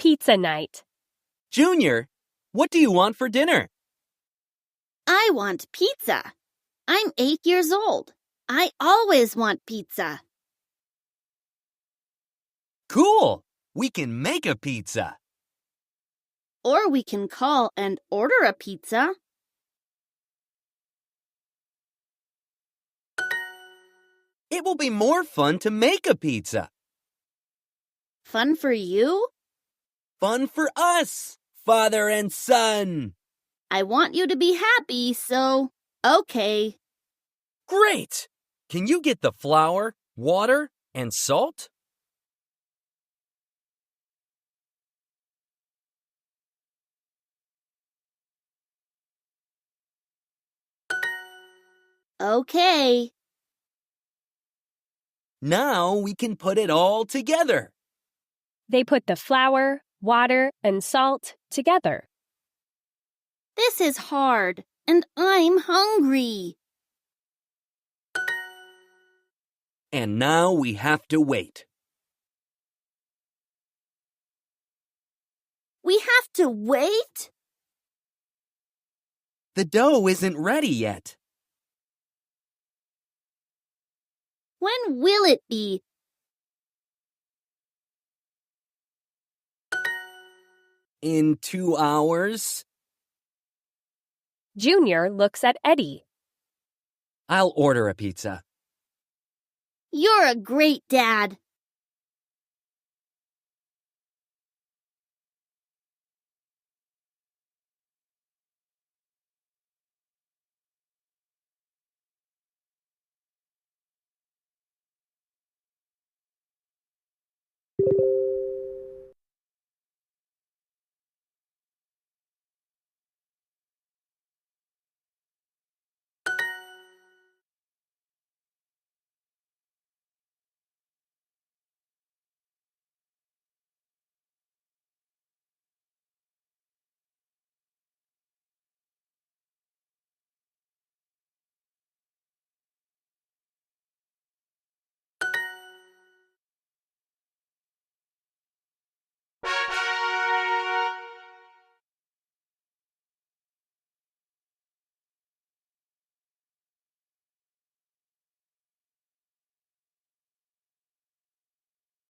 pizza night. Junior, what do you want for dinner? I want pizza. I'm 8 years old. I always want pizza. Cool! We can make a pizza. Or we can call and order a pizza. It will be more fun to make a pizza. Fun for you? Fun for us, father and son. I want you to be happy, so okay. Great! Can you get the flour, water, and salt? Okay. Now we can put it all together. They put the flour, water, and salt together. This is hard, and I'm hungry. And now we have to wait. We have to wait? The dough isn't ready yet. When will it be? In 2 hours, Junior looks at Eddie. I'll order a pizza. You're a great dad.